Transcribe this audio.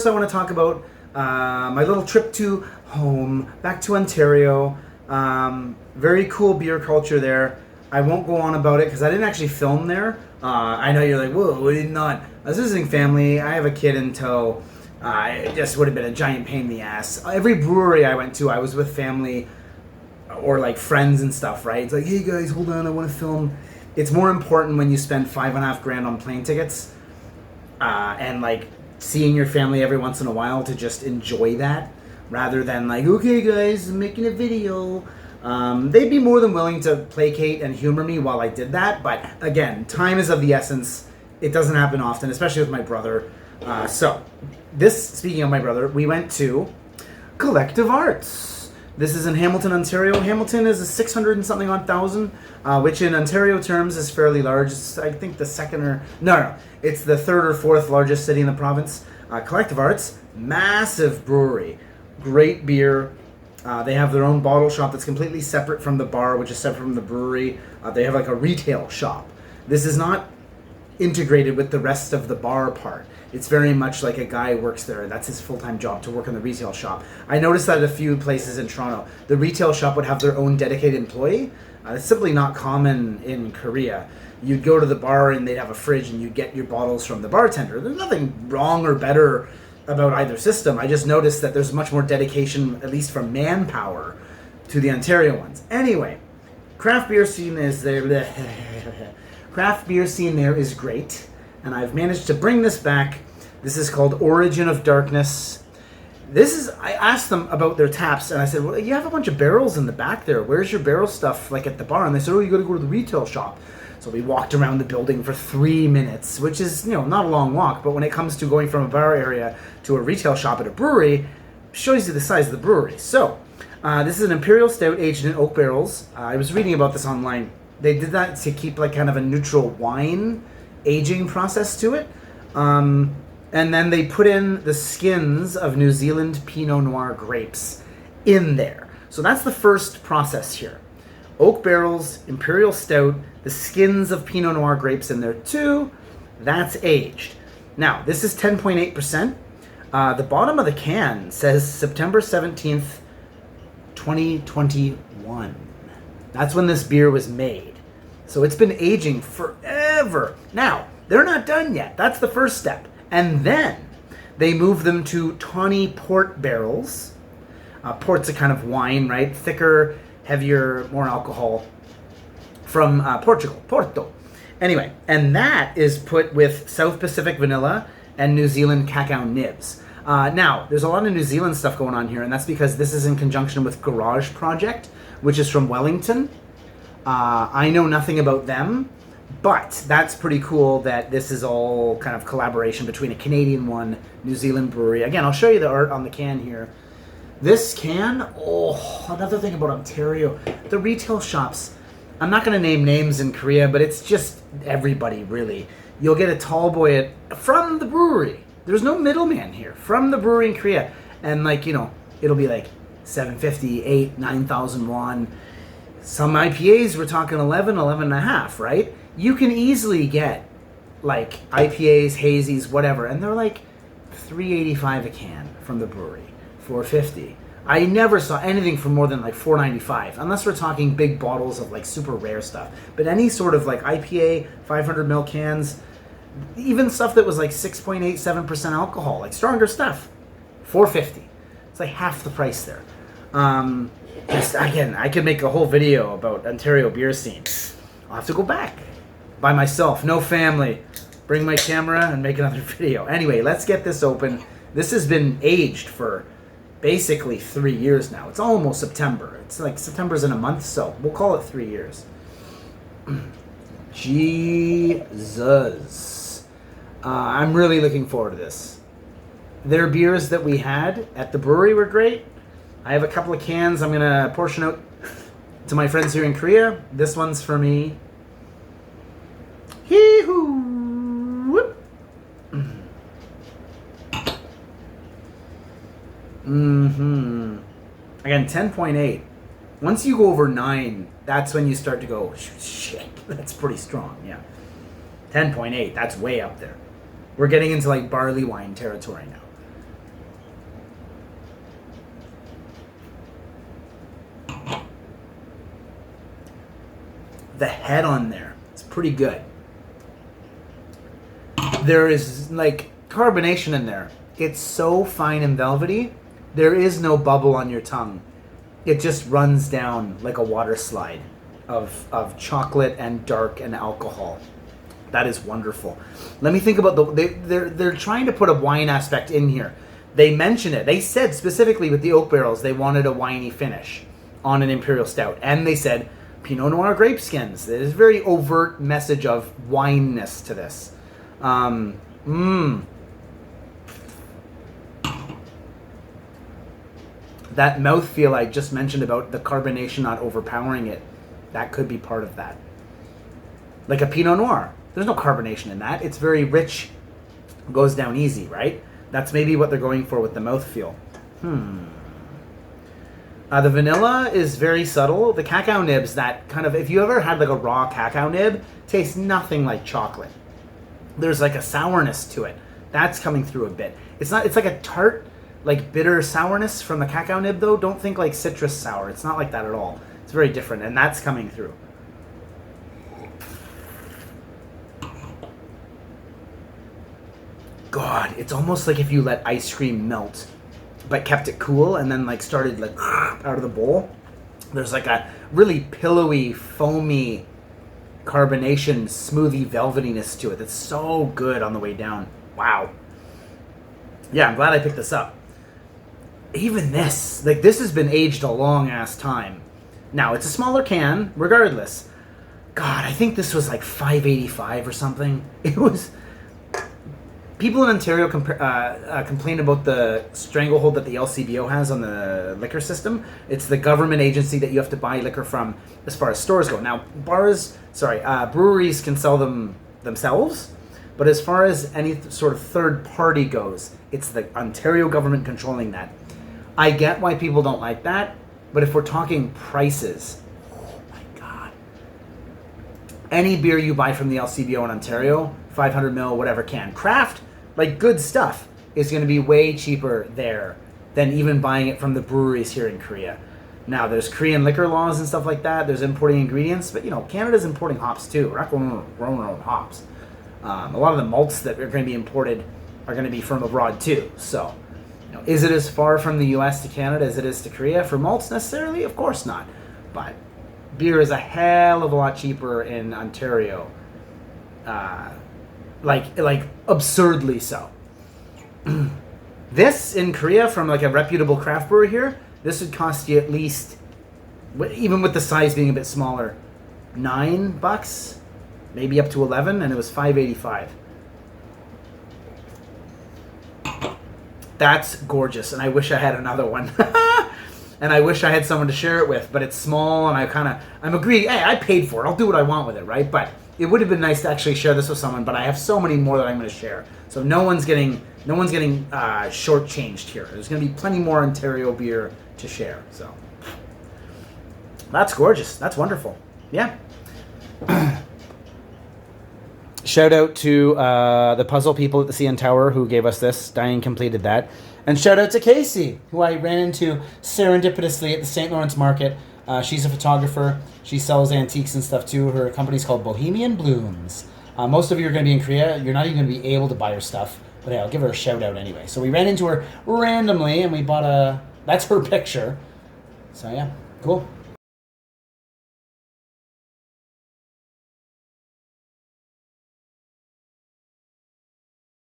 I want to talk about my little trip to home, back to Ontario. Very cool beer culture there. I won't go on about it because I didn't actually film there. I know you're like, whoa, we did not. I was visiting family. I have a kid in tow. It just would have been a giant pain in the ass. Every brewery I went to, I was with family or like friends and stuff, right? It's like, hey guys, hold on, I want to film. It's more important when you spend $5.5 grand on plane tickets and like seeing your family every once in a while to just enjoy that rather than like, okay guys, I'm making a video. They'd be more than willing to placate and humor me while I did that, but again, time is of the essence. It doesn't happen often, especially with my brother. Speaking of my brother, we went to Collective Arts. This is in Hamilton, Ontario. Hamilton is a 600 and something odd thousand, which in Ontario terms is fairly large. It's, I think, the second or... No. It's the third or fourth largest city in the province. Collective Arts, massive brewery. Great beer. They have their own bottle shop that's completely separate from the bar, which is separate from the brewery. They have like a retail shop. This is not integrated with the rest of the bar part. It's very much like a guy works there. That's his full-time job, to work in the retail shop. I noticed that at a few places in Toronto. The retail shop would have their own dedicated employee. It's simply not common in Korea. You'd go to the bar and they'd have a fridge and you'd get your bottles from the bartender. There's nothing wrong or better about either system. I just noticed that there's much more dedication, at least from manpower, to the Ontario ones. Anyway, craft beer scene is there. Craft beer scene there is great, and I've managed to bring this back. This is called Origin of Darkness. I asked them about their taps, and I said, well, you have a bunch of barrels in the back there. Where's your barrel stuff, like at the bar? And they said, oh, you got to go to the retail shop. So we walked around the building for 3 minutes, which is, not a long walk, but when it comes to going from a bar area to a retail shop at a brewery, shows you the size of the brewery. So, this is an Imperial Stout aged in oak barrels. I was reading about this online. They did that to keep like kind of a neutral wine aging process to it. And then they put in the skins of New Zealand Pinot Noir grapes in there. So that's the first process here. Oak barrels, Imperial Stout, the skins of Pinot Noir grapes in there too. That's aged. Now, this is 10.8%. The bottom of the can says September 17th, 2021. That's when this beer was made. So it's been aging forever. Now, they're not done yet. That's the first step. And then they move them to tawny port barrels. Port's a kind of wine, right? Thicker, heavier, more alcohol from Portugal, Porto. Anyway, and that is put with South Pacific vanilla and New Zealand cacao nibs. Now, there's a lot of New Zealand stuff going on here, and that's because this is in conjunction with Garage Project, which is from Wellington. I know nothing about them, but that's pretty cool that this is all kind of collaboration between a Canadian one, New Zealand brewery. Again, I'll show you the art on the can here. This can, another thing about Ontario, the retail shops. I'm not going to name names in Korea, but it's just everybody, really. You'll get a tall boy from the brewery. There's no middleman here. From the brewery in Korea. And it'll be like 750, 8, 9,000 won. Some IPAs, we're talking 11 and a half, right? You can easily get like IPAs, hazies, whatever, and they're like $3.85 a can from the brewery, $4.50. I never saw anything for more than like $4.95, unless we're talking big bottles of like super rare stuff. But any sort of like IPA, 500 ml cans, even stuff that was like 6.87% alcohol, like stronger stuff, $4.50. It's like half the price there. Again, I could make a whole video about Ontario beer scene. I'll have to go back by myself, no family. Bring my camera and make another video. Anyway, let's get this open. This has been aged for basically 3 years now. It's almost September. It's like September's in a month, so we'll call it 3 years. Jesus. I'm really looking forward to this. Their beers that we had at the brewery were great. I have a couple of cans I'm going to portion out to my friends here in Korea. This one's for me. Hee-hoo! Whoop. Again, 10.8. Once you go over 9, that's when you start to go, shit, that's pretty strong, yeah. 10.8, that's way up there. We're getting into like barley wine territory now. the head on there. It's pretty good. There is like carbonation in there. It's so fine and velvety. There is no bubble on your tongue. It just runs down like a water slide of chocolate and dark and alcohol. That is wonderful. Let me think about they're trying to put a wine aspect in here. They mention it. They said specifically with the oak barrels they wanted a winey finish on an Imperial Stout. And they said Pinot Noir grape skins. There's a very overt message of wineness to this. That mouthfeel I just mentioned about the carbonation not overpowering it, that could be part of that. Like a Pinot Noir. There's no carbonation in that. It's very rich, goes down easy, right? That's maybe what they're going for with the mouthfeel. The vanilla is very subtle. The cacao nibs, that kind of, if you ever had like a raw cacao nib, tastes nothing like chocolate. There's like a sourness to it. That's coming through a bit. It's like a tart, like bitter sourness from the cacao nib though. Don't think like citrus sour. It's not like that at all. It's very different, and that's coming through. God, it's almost like if you let ice cream melt, but kept it cool and then like started like out of the bowl. There's like a really pillowy, foamy carbonation, smoothie velvetiness to it. That's so good on the way down. Wow. Yeah, I'm glad I picked this up. Even this, like this has been aged a long ass time. Now it's a smaller can, regardless. God, I think this was like $5.85 or something. It was. People in Ontario complain about the stranglehold that the LCBO has on the liquor system. It's the government agency that you have to buy liquor from as far as stores go. Now, breweries can sell them themselves, but as far as any sort of third party goes, it's the Ontario government controlling that. I get why people don't like that, but if we're talking prices, oh my God. Any beer you buy from the LCBO in Ontario, 500 ml, whatever can, craft, like good stuff, is going to be way cheaper there than even buying it from the breweries here in Korea. Now, there's Korean liquor laws and stuff like that. There's importing ingredients, but Canada's importing hops too. We're not growing our own hops. A lot of the malts that are going to be imported are going to be from abroad too. So, is it as far from the U.S. to Canada as it is to Korea for malts necessarily? Of course not. But beer is a hell of a lot cheaper in Ontario. Like absurdly so. This in Korea from like a reputable craft brewer here, this would cost you at least, even with the size being a bit smaller, $9, maybe up to 11, and it was $5.85. That's gorgeous, and I wish I had another one. And I wish I had someone to share it with, but it's small, and I'm agreeing. Hey, I paid for it. I'll do what I want with it, right? But it would have been nice to actually share this with someone, but I have so many more that I'm going to share. So no one's getting shortchanged here. There's going to be plenty more Ontario beer to share. So that's gorgeous. That's wonderful. Yeah. Shout out to the puzzle people at the CN Tower who gave us this. Diane completed that. And shout out to Casey, who I ran into serendipitously at the St. Lawrence Market. She's a photographer. She sells antiques and stuff too. Her company's called Bohemian Blooms. Most of you are going to be in Korea. You're not even going to be able to buy her stuff. But hey, I'll give her a shout out anyway. So we ran into her randomly and we bought that's her picture. So yeah, cool.